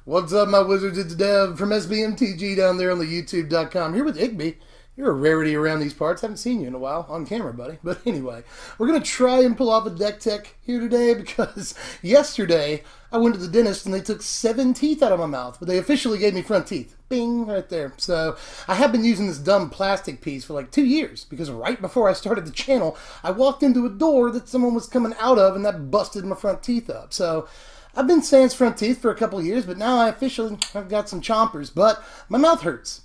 What's up, my wizards? It's Dev from Mtg down there on the YouTube.com. Here with Igby. You're a rarity around these parts. Haven't seen you in a while on camera, buddy. But anyway, we're going to try and pull off a deck tech here today because yesterday I went to the dentist and they took 7 teeth out of my mouth, but they officially gave me front teeth. Bing, right there. So I have been using this dumb plastic piece for like 2 years because right before I started the channel, I walked into a door that someone was coming out of and that busted my front teeth up. So I've been sans front teeth for a couple of years, but now I've got some chompers, but my mouth hurts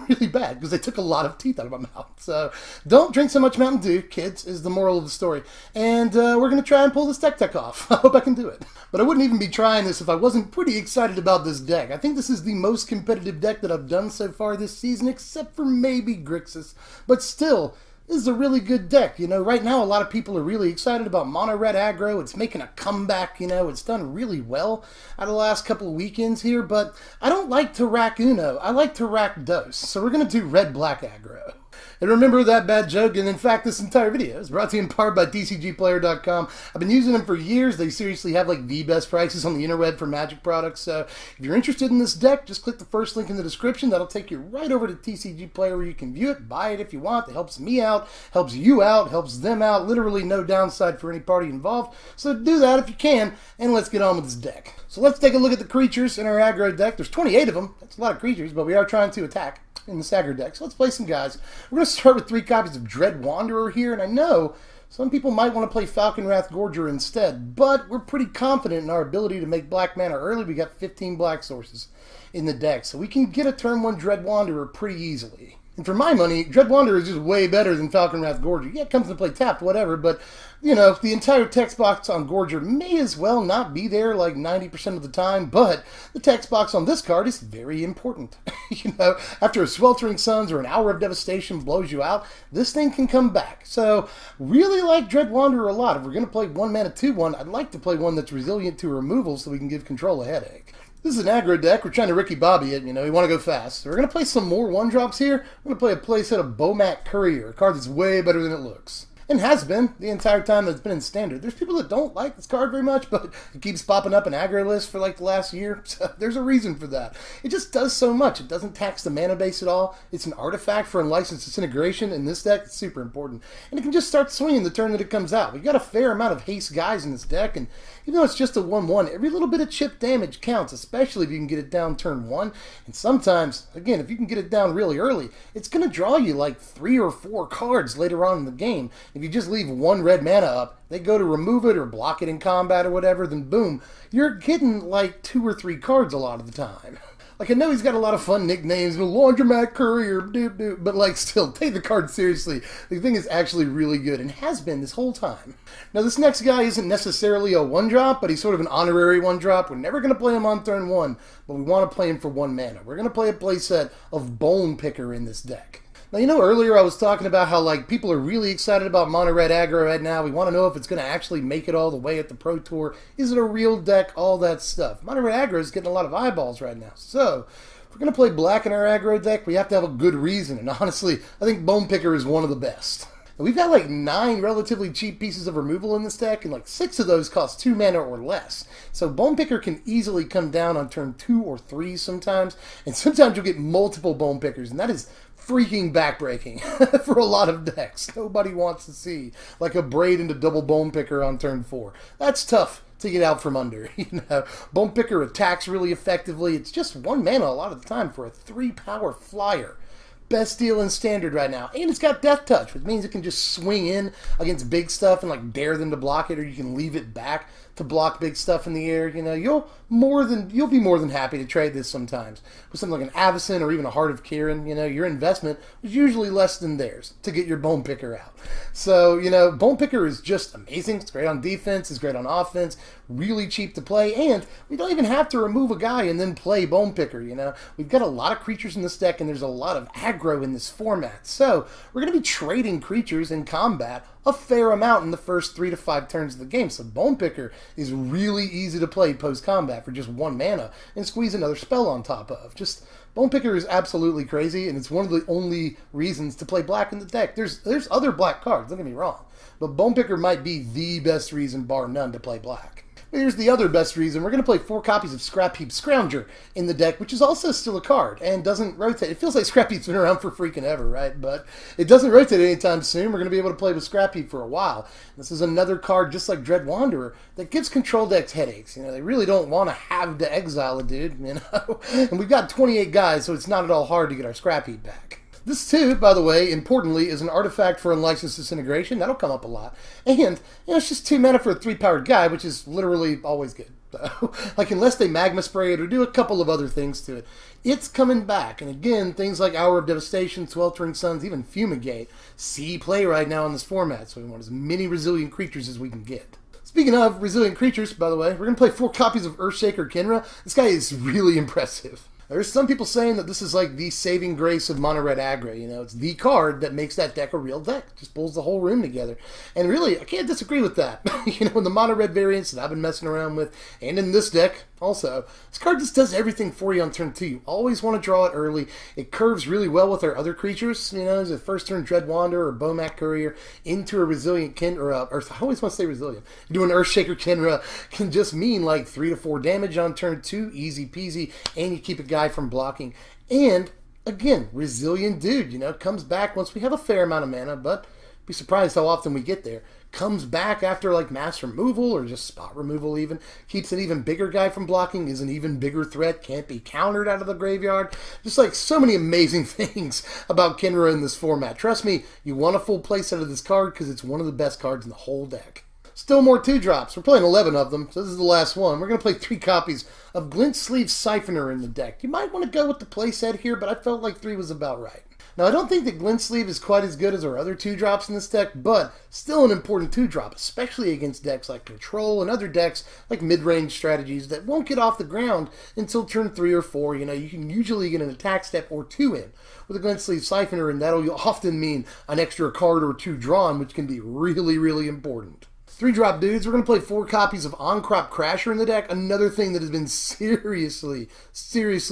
really bad because they took a lot of teeth out of my mouth. So don't drink so much Mountain Dew, kids, is the moral of the story. And we're going to try and pull this deck tech off. I hope I can do it. But I wouldn't even be trying this if I wasn't pretty excited about this deck. I think this is the most competitive deck that I've done so far this season, except for maybe Grixis. But still, this is a really good deck. You know, right now a lot of people are really excited about mono red aggro. It's making a comeback, you know, it's done really well out of the last couple of weekends here, but I don't like to rack Uno. I like to rack Dose. So we're going to do red-black aggro. And remember that bad joke, and in fact this entire video is brought to you in part by TCGplayer.com. I've been using them for years. They seriously have like the best prices on the interweb for Magic products. So if you're interested in this deck, just click the first link in the description. That'll take you right over to TCG Player where you can view it, buy it if you want. It helps me out, helps you out, helps them out. Literally no downside for any party involved. So do that if you can, and let's get on with this deck. So let's take a look at the creatures in our aggro deck. There's 28 of them. That's a lot of creatures, but we are trying to attack in the Aggro deck. So let's play some guys. We're going to start with 3 copies of Dread Wanderer here, and I know some people might want to play Falconwrath Gorger instead, but we're pretty confident in our ability to make black mana early. We got 15 black sources in the deck, so we can get a turn 1 Dread Wanderer pretty easily. And for my money, Dread Wanderer is just way better than Falconwrath Gorger. Yeah, it comes to play tapped, whatever, but, you know, the entire text box on Gorger may as well not be there like 90% of the time, but the text box on this card is very important. You know, after a Sweltering Suns or an Hour of Devastation blows you out, this thing can come back. So, really like Dread Wanderer a lot. If we're going to play 1 mana 2/1, I'd like to play one that's resilient to removal so we can give control a headache. This is an aggro deck. We're trying to Ricky Bobby it, you know, we want to go fast. So we're going to play some more 1-drops here. We're going to play a playset of Bomat Courier, a card that's way better than it looks. And has been the entire time that it's been in Standard. There's people that don't like this card very much, but it keeps popping up in aggro lists for like the last year. So there's a reason for that. It just does so much. It doesn't tax the mana base at all. It's an artifact for Unlicensed Disintegration in this deck. It's super important. And it can just start swinging the turn that it comes out. We've got a fair amount of haste guys in this deck, and even though it's just a 1/1, every little bit of chip damage counts, especially if you can get it down turn 1. And sometimes, again, if you can get it down really early, it's going to draw you like 3 or 4 cards later on in the game. If you just leave 1 red mana up, they go to remove it or block it in combat or whatever, then boom, you're getting like 2 or 3 cards a lot of the time. Like, I know he's got a lot of fun nicknames, Laundromat Courier, but like, still, take the card seriously. The thing is actually really good, and has been this whole time. Now, this next guy isn't necessarily a 1-drop, but he's sort of an honorary 1-drop. We're never going to play him on turn 1, but we want to play him for 1 mana. We're going to play a playset of Bone Picker in this deck. Now, you know, earlier I was talking about how, like, people are really excited about mono red aggro right now. We want to know if it's going to actually make it all the way at the Pro Tour. Is it a real deck? All that stuff. Mono red aggro is getting a lot of eyeballs right now. So, if we're going to play black in our aggro deck, we have to have a good reason. And honestly, I think Bone Picker is one of the best. And we've got like 9 relatively cheap pieces of removal in this deck, and like 6 of those cost 2 mana or less. So Bone Picker can easily come down on turn 2 or 3 sometimes, and sometimes you'll get multiple Bone Pickers, and that is freaking backbreaking for a lot of decks. Nobody wants to see like a Braid into double Bone Picker on turn 4. That's tough to get out from under. You know, Bone Picker attacks really effectively. It's just 1 mana a lot of the time for a 3-power flyer. Best deal in Standard right now. And it's got Death Touch, which means it can just swing in against big stuff and like dare them to block it, or you can leave it back to block big stuff in the air. You know, you'll be more than happy to trade this sometimes with something like an Avacyn or even a Heart of Kiran. You know, your investment was usually less than theirs to get your Bone Picker out. So, you know, Bone Picker is just amazing. It's great on defense, it's great on offense, really cheap to play, and we don't even have to remove a guy and then play Bone Picker. You know, we've got a lot of creatures in this deck, and there's a lot of aggro in this format. So we're going to be trading creatures in combat a fair amount in the first 3 to 5 turns of the game. So Bone Picker is really easy to play post-combat for just 1 mana and squeeze another spell on top of. Just Bone Picker is absolutely crazy, and it's one of the only reasons to play black in the deck. There's other black cards, don't get me wrong, but Bone Picker might be the best reason, bar none, to play black. Here's the other best reason. We're going to play 4 copies of Scrap Heap Scrounger in the deck, which is also still a card and doesn't rotate. It feels like Scrap Heap's been around for freaking ever, right? But it doesn't rotate anytime soon. We're going to be able to play with Scrap Heap for a while. This is another card, just like Dread Wanderer, that gives control decks headaches. You know, they really don't want to have to exile a dude, you know? And we've got 28 guys, so it's not at all hard to get our Scrap Heap back. This too, by the way, importantly, is an artifact for Unlicensed Disintegration. That'll come up a lot. And, you know, it's just 2 mana for a 3-powered guy, which is literally always good. So, like, unless they Magma Spray it or do a couple of other things to it, it's coming back. And again, things like Hour of Devastation, Sweltering Suns, even Fumigate see play right now in this format. So we want as many resilient creatures as we can get. Speaking of resilient creatures, by the way, we're going to play 4 copies of Earthshaker Kenra. This guy is really impressive. There's some people saying that this is like the saving grace of mono red aggro. You know, it's the card that makes that deck a real deck. Just pulls the whole room together. And really, I can't disagree with that. You know, in the mono red variants that I've been messing around with, and in this deck also, this card just does everything for you on turn 2. You always want to draw it early. It curves really well with our other creatures. You know, as a first turn Dread Wanderer or Bomat Courier into a resilient Kenra, or I always want to say resilient. Doing Earthshaker Kenra can just mean like 3 to 4 damage on turn 2, easy peasy, and you keep a guy from blocking. And again, resilient dude, you know, comes back once we have a fair amount of mana, but be surprised how often we get there. Comes back after like mass removal or just spot removal even. Keeps an even bigger guy from blocking, is an even bigger threat, can't be countered out of the graveyard. Just like so many amazing things about Kenra in this format. Trust me, you want a full playset of this card because it's one of the best cards in the whole deck. Still more 2-drops. We're playing 11 of them, so this is the last one. We're going to play 3 copies of Glint Sleeve Siphoner in the deck. You might want to go with the playset here, but I felt like 3 was about right. Now, I don't think that Glint Sleeve is quite as good as our other 2-drops in this deck, but still an important 2-drop, especially against decks like Control and other decks like mid-range strategies that won't get off the ground until turn 3 or 4. You know, you can usually get an attack step or 2 in with a Glint Sleeve Siphoner, and that'll often mean an extra card or 2 drawn, which can be really, really important. 3-drop dudes, we're going to play 4 copies of On-Crop Crasher in the deck, another thing that has been seriously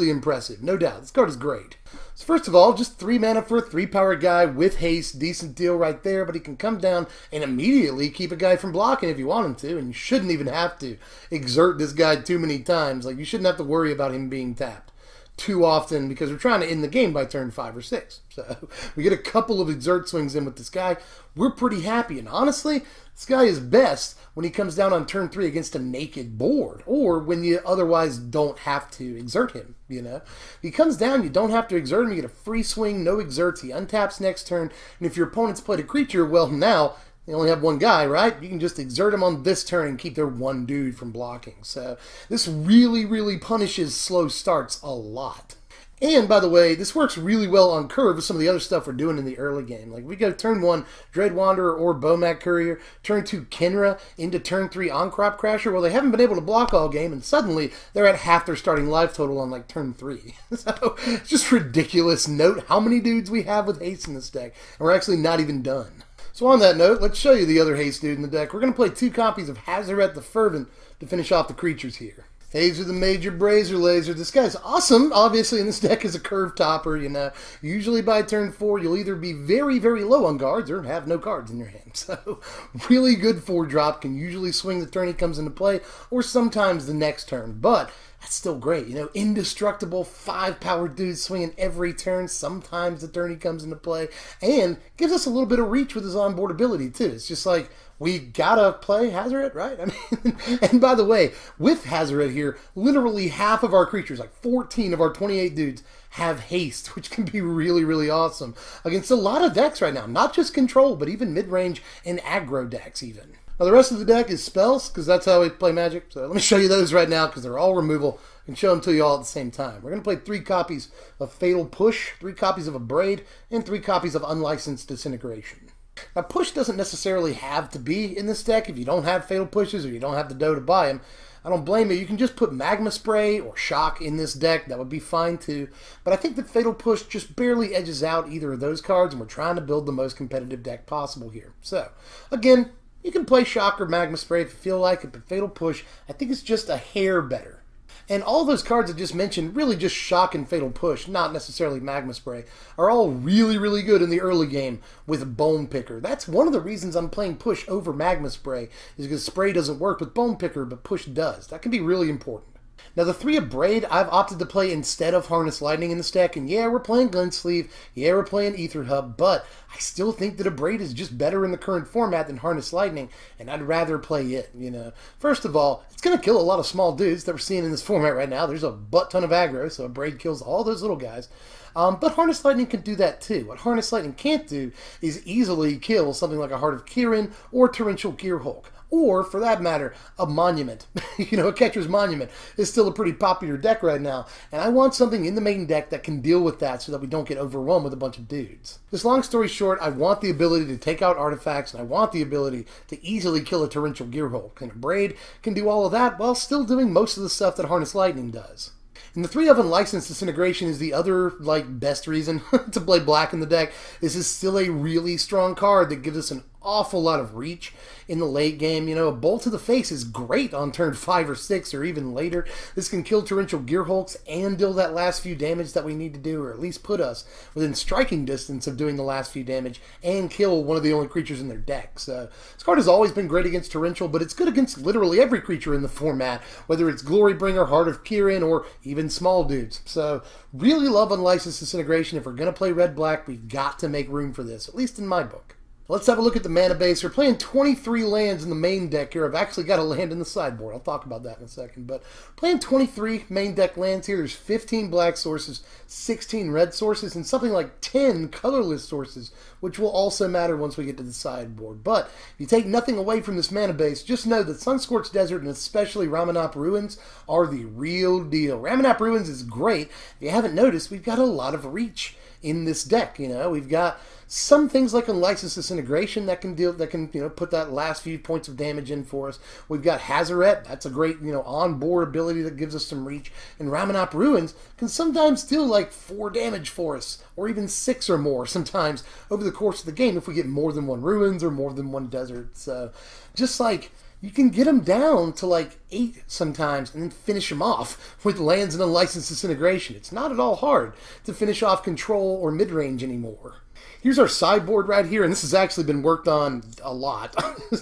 impressive. No doubt, this card is great. So first of all, just 3 mana for a 3-power guy with haste, decent deal right there, but he can come down and immediately keep a guy from blocking if you want him to, and you shouldn't even have to exert this guy too many times. Like, you shouldn't have to worry about him being tapped too often because we're trying to end the game by turn 5 or 6. So we get a couple of exert swings in with this guy. We're pretty happy, and honestly, this guy is best when he comes down on turn 3 against a naked board, or when you otherwise don't have to exert him, you know. If he comes down, you don't have to exert him, you get a free swing, no exerts, he untaps next turn, and if your opponent's played a creature, well, now they only have 1 guy, right? You can just exert him on this turn and keep their 1 dude from blocking. So this really punishes slow starts a lot. And, by the way, this works really well on curve with some of the other stuff we're doing in the early game. Like, we go turn 1, Dread Wanderer or Bomat Courier, turn 2, Kenra, into turn 3, On-Crop Crasher. Well, they haven't been able to block all game, and suddenly they're at half their starting life total on, like, turn 3. So, it's just ridiculous. Note how many dudes we have with haste in this deck, and we're actually not even done. So on that note, let's show you the other haste dude in the deck. We're going to play 2 copies of Hazaret the Fervent to finish off the creatures here. Hazer the Major Brazier Laser. This guy's awesome. Obviously, in this deck is a curve topper, you know. Usually by turn 4, you'll either be very low on guards or have no cards in your hand. So, really good 4-drop. Can usually swing the turn he comes into play, or sometimes the next turn. But that's still great, you know. Indestructible 5-power dude swinging every turn, sometimes the turn he comes into play, and gives us a little bit of reach with his onboard ability, too. It's just like, we gotta play Hazaret, right? I mean, and by the way, with Hazaret here, literally half of our creatures, like 14 of our 28 dudes, have haste, which can be really awesome against a lot of decks right now. Not just Control, but even mid-range and aggro decks even. Now the rest of the deck is spells, because that's how we play Magic. So let me show you those right now, because they're all removal. I can show them to you all at the same time. We're going to play 3 copies of Fatal Push, 3 copies of Abrade, and 3 copies of Unlicensed Disintegration. Now, Push doesn't necessarily have to be in this deck. If you don't have Fatal Pushes or you don't have the dough to buy them, I don't blame you. You can just put Magma Spray or Shock in this deck. That would be fine too. But I think that Fatal Push just barely edges out either of those cards, and we're trying to build the most competitive deck possible here. So, again, you can play Shock or Magma Spray if you feel like it, but Fatal Push, I think it's just a hair better. And all those cards I just mentioned, really just Shock and Fatal Push, not necessarily Magma Spray, are all really, really good in the early game with Bone Picker. That's one of the reasons I'm playing Push over Magma Spray, is because Spray doesn't work with Bone Picker, but Push does. That can be really important. Now, the 3 of Braid, I've opted to play instead of Harness Lightning in this deck, and yeah, we're playing Gunsleeve, yeah, we're playing Ether Hub, but I still think that a Braid is just better in the current format than Harness Lightning, and I'd rather play it, you know. First of all, it's going to kill a lot of small dudes that we're seeing in this format right now. There's a butt ton of aggro, so a Braid kills all those little guys. But Harness Lightning can do that too. What Harness Lightning can't do is easily kill something like a Heart of Kirin or Torrential Gearhulk. Or, for that matter, a Monument. You know, a Catcher's Monument is still a pretty popular deck right now, and I want something in the main deck that can deal with that so that we don't get overwhelmed with a bunch of dudes. Just long story short, I want the ability to take out artifacts, and I want the ability to easily kill a Torrential Gearhulk, and a Braid can do all of that while still doing most of the stuff that Harness Lightning does. And the 3 of Unlicensed Disintegration is the other, best reason to play black in the deck. This is still a really strong card that gives us an awful lot of reach in the late game. You know, a Bolt to the Face is great on turn 5 or 6 or even later. This can kill Torrential Gearhulks and deal that last few damage that we need to do, or at least put us within striking distance of doing the last few damage and kill one of the only creatures in their deck. So this card has always been great against Torrential, but it's good against literally every creature in the format, whether it's Glorybringer, Heart of Kirin, or even small dudes. So really love Unlicensed Disintegration. If we're going to play red-black, we've got to make room for this, at least in my book. Let's have a look at the mana base. We're playing 23 lands in the main deck here. I've actually got a land in the sideboard. I'll talk about that in a second. But playing 23 main deck lands here. There's 15 black sources, 16 red sources, and something like 10 colorless sources, which will also matter once we get to the sideboard. But if you take nothing away from this mana base, just know that Sunscorched Desert and especially Ramunap Ruins are the real deal. Ramunap Ruins is great. If you haven't noticed, we've got a lot of reach in this deck. You know, we've got some things like Unlicensed Disintegration that can put that last few points of damage in for us. We've got Hazaret, that's a great, on-board ability that gives us some reach. And Ramunap Ruins can sometimes deal like 4 damage for us, or even 6 or more sometimes over the course of the game if we get more than 1 Ruins or more than 1 Desert. So just like, you can get them down to like 8 sometimes and then finish them off with lands and Unlicensed Disintegration. It's not at all hard to finish off control or mid-range anymore. Here's our sideboard right here, and this has actually been worked on a lot.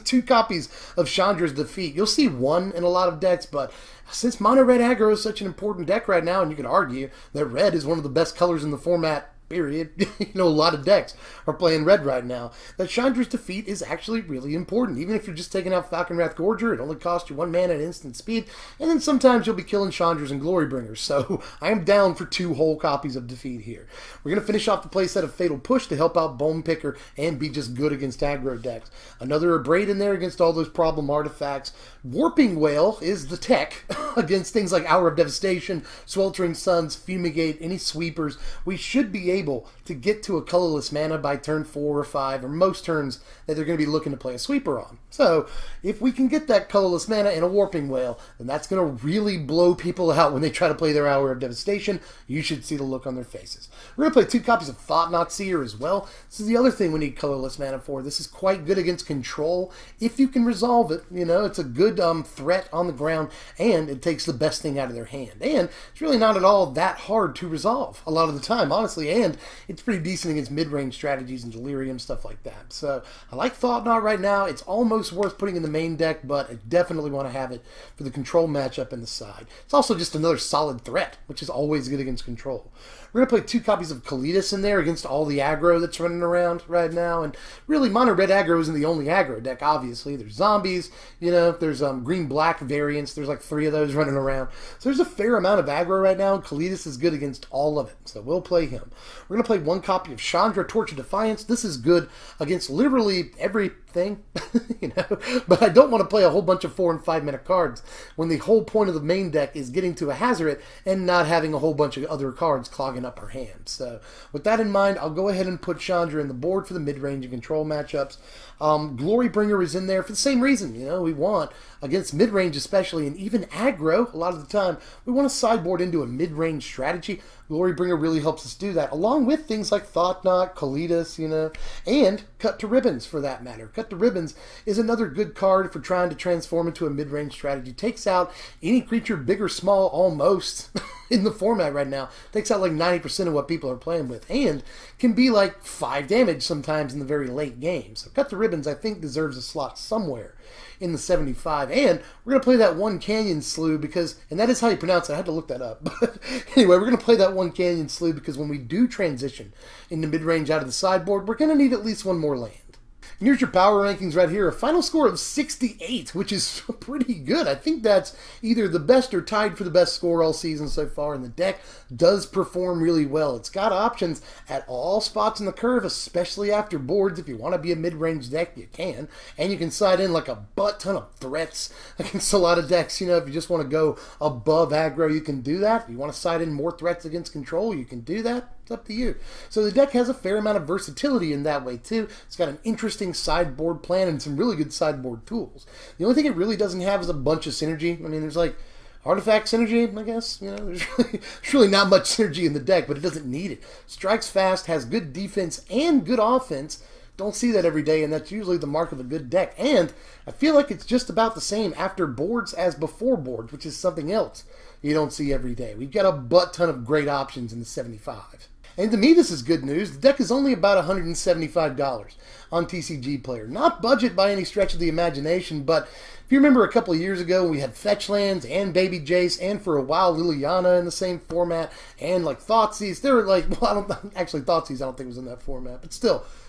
2 copies of Chandra's Defeat. You'll see 1 in a lot of decks, but since mono red aggro is such an important deck right now, and you could argue that red is one of the best colors in the format, period. A lot of decks are playing red right now. That Chandra's Defeat is actually really important. Even if you're just taking out Falconwrath Gorger, it only costs you 1 mana at instant speed, and then sometimes you'll be killing Chandras and Glorybringers. So I am down for 2 whole copies of Defeat here. We're going to finish off the playset of Fatal Push to help out Bone Picker and be just good against aggro decks. Another Braid in there against all those problem artifacts. Warping Whale is the tech against things like Hour of Devastation, Sweltering Suns, Fumigate, any sweepers. We should be able to get to a colorless mana by turn 4 or 5, or most turns that they're going to be looking to play a sweeper on. So if we can get that colorless mana and a Warping Whale, then that's going to really blow people out when they try to play their Hour of Devastation. You should see the look on their faces. We're going to play 2 copies of Thought-Knot Seer as well. This is the other thing we need colorless mana for. This is quite good against control if you can resolve it. It's a good threat on the ground, and it takes the best thing out of their hand. And it's really not at all that hard to resolve a lot of the time, honestly, and it's pretty decent against mid-range strategies and Delirium, stuff like that. So I like Thought-Knot right now. It's almost worth putting in the main deck, but I definitely want to have it for the control matchup in the side. It's also just another solid threat, which is always good against control. We're going to play 2 copies of Kalitas in there against all the aggro that's running around right now. And really, mono red aggro isn't the only aggro deck, obviously. There's zombies, there's green-black variants. There's like 3 of those running around. So there's a fair amount of aggro right now, and Kalitas is good against all of it. So we'll play him. We're going to play 1 copy of Chandra, Torch of Defiance. This is good against literally everything, but I don't want to play a whole bunch of 4 and 5 mana cards when the whole point of the main deck is getting to a Hazaret and not having a whole bunch of other cards clogging up our hands. So with that in mind, I'll go ahead and put Chandra in the board for the mid-range and control matchups. Glorybringer is in there for the same reason. We want against mid-range especially, and even aggro aggro, a lot of the time, we want to sideboard into a mid-range strategy. Glorybringer really helps us do that, along with things like Thought Knot, Kalitas, you know, and Cut to Ribbons for that matter. Cut to Ribbons is another good card for trying to transform into a mid-range strategy. Takes out any creature, big or small, almost, in the format right now. Takes out like 90% of what people are playing with, and can be like 5 damage sometimes in the very late game. So Cut to Ribbons, I think, deserves a slot somewhere in the 75. And we're going to play that one Canyon Slough because, and that is how you pronounce it, I had to look that up. But anyway, we're going to play that one Canyon Slough because when we do transition into mid-range out of the sideboard, we're going to need at least one more land. And here's your power rankings right here. A final score of 68, which is pretty good. I think that's either the best or tied for the best score all season so far. And the deck does perform really well. It's got options at all spots in the curve, especially after boards. If you want to be a mid-range deck, you can. And you can side in like a butt ton of threats against a lot of decks. You know, if you just want to go above aggro, you can do that. If you want to side in more threats against control, you can do that. It's up to you. So the deck has a fair amount of versatility in that way too. It's got an interesting sideboard plan and some really good sideboard tools. The only thing it really doesn't have is a bunch of synergy. I mean, there's like artifact synergy, I guess. You know, there's really not much synergy in the deck, but it doesn't need it. Strikes fast, has good defense and good offense. Don't see that every day, and that's usually the mark of a good deck. And I feel like it's just about the same after boards as before boards, which is something else you don't see every day. We've got a butt ton of great options in the 75. And to me, this is good news. The deck is only about $175 on TCG Player. Not budget by any stretch of the imagination, but if you remember a couple of years ago, we had Fetch Lands and Baby Jace, and for a while Liliana in the same format, and like Thoughtseize. They were like, well, I don't actually Thoughtseize I don't think was in that format, but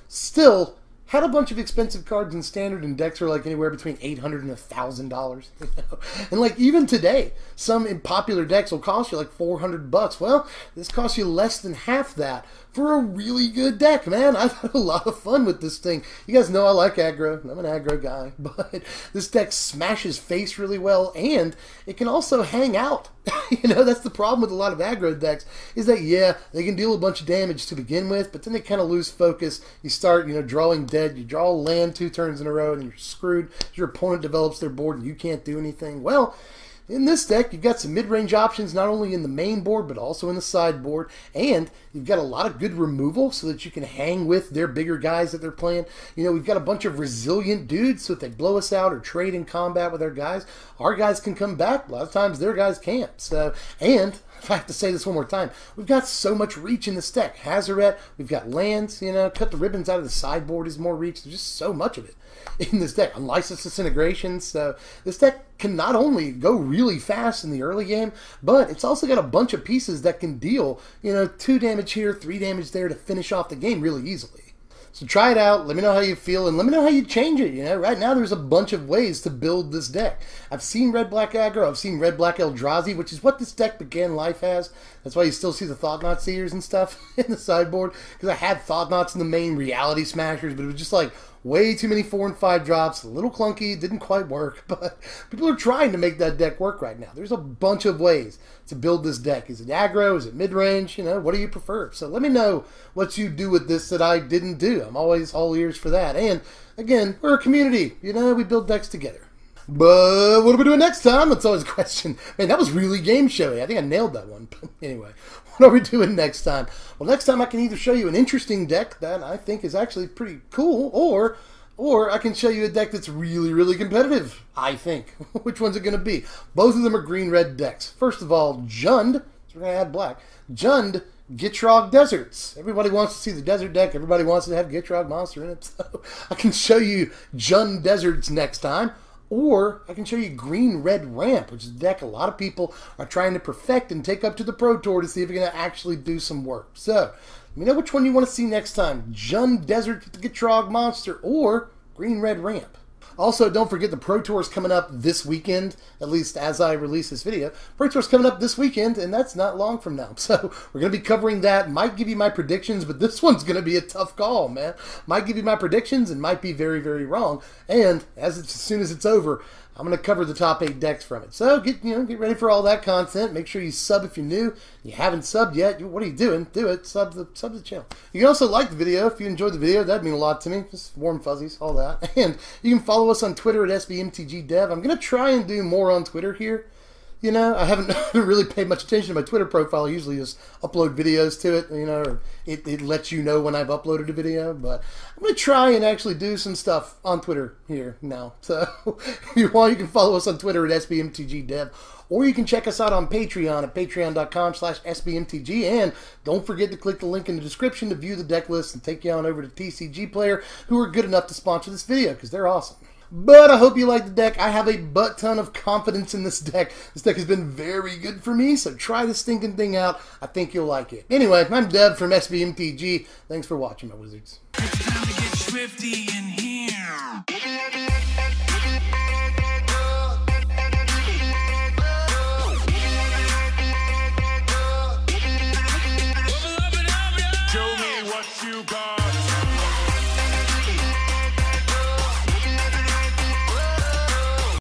still had a bunch of expensive cards in Standard, and decks are like anywhere between $800 and $1,000. You know? And like even today, some popular decks will cost you like $400. Well, this costs you less than half that for a really good deck, man. I've had a lot of fun with this thing. You guys know I like aggro. I'm an aggro guy, but this deck smashes face really well, and it can also hang out. You know, that's the problem with a lot of aggro decks, is that, yeah, they can deal a bunch of damage to begin with, but then they kind of lose focus. You start, you know, drawing dead. You draw a land 2 turns in a row, and you're screwed. Your opponent develops their board, and you can't do anything. Well, in this deck, you've got some mid-range options, not only in the main board, but also in the sideboard. And you've got a lot of good removal so that you can hang with their bigger guys that they're playing. You know, we've got a bunch of resilient dudes, so if they blow us out or trade in combat with our guys can come back. A lot of times their guys can't. So, and if I have to say this one more time, we've got so much reach in this deck. Hazoret, we've got lands, you know, Cut the Ribbons out of the sideboard is more reach. There's just so much of it in this deck. Unlicensed Disintegration. So this deck can not only go really fast in the early game, but it's also got a bunch of pieces that can deal, you know, 2 damage here, 3 damage there to finish off the game really easily. So try it out, let me know how you feel, and let me know how you change it. You know, right now there's a bunch of ways to build this deck. I've seen Red-Black Aggro, I've seen Red-Black Eldrazi, which is what this deck began life as. That's why you still see the Thought Knot Seers and stuff in the sideboard, because I had Thought Knots in the main Reality Smashers, but it was just like way too many 4 and 5 drops, a little clunky, didn't quite work, but people are trying to make that deck work right now. There's a bunch of ways to build this deck. Is it aggro? Is it mid-range? You know, what do you prefer? So let me know what you do with this that I didn't do. I'm always all ears for that. And again, we're a community. You know, we build decks together. But what are we doing next time? That's always a question. Man, that was really game showy. I think I nailed that one. But anyway, what are we doing next time? Well, next time I can either show you an interesting deck that I think is actually pretty cool, or I can show you a deck that's really, really competitive, I think. Which one's it going to be? Both of them are green-red decks. First of all, Jund, so we're going to add black. Jund Gitrog Deserts. Everybody wants to see the desert deck. Everybody wants to have Gitrog Monster in it. So I can show you Jund Deserts next time. Or I can show you Green Red Ramp, which is a deck a lot of people are trying to perfect and take up to the Pro Tour to see if it's going to actually do some work. So, let me know which one you want to see next time. Jund Desert with the Gitrog Monster or Green Red Ramp. Also, don't forget the Pro Tour is coming up this weekend, at least as I release this video. Pro Tour is coming up this weekend, and that's not long from now. So we're going to be covering that. Might give you my predictions, but this one's going to be a tough call, man. Might give you my predictions and might be very, very wrong. And as soon as it's over, I'm going to cover the top 8 decks from it. So get ready for all that content. Make sure you sub if you're new. You haven't subbed yet. What are you doing? Do it. Sub the channel. You can also like the video if you enjoyed the video. That'd mean a lot to me. Just warm fuzzies, all that. And you can follow us on Twitter at SBMTGDev. I'm going to try and do more on Twitter here. You know, I haven't really paid much attention to my Twitter profile. I usually just upload videos to it, you know, or it lets you know when I've uploaded a video. But I'm going to try and actually do some stuff on Twitter here now. So while you can follow us on Twitter at SBMTGDev, or you can check us out on Patreon at patreon.com/SBMTG. And don't forget to click the link in the description to view the deck list and take you on over to TCG Player, who are good enough to sponsor this video because they're awesome. But I hope you like the deck. I have a butt ton of confidence in this deck. This deck has been very good for me, so try this stinking thing out. I think you'll like it. Anyway, I'm Dev from SBMTG. Thanks for watching, my wizards. It's time to get swifty in here.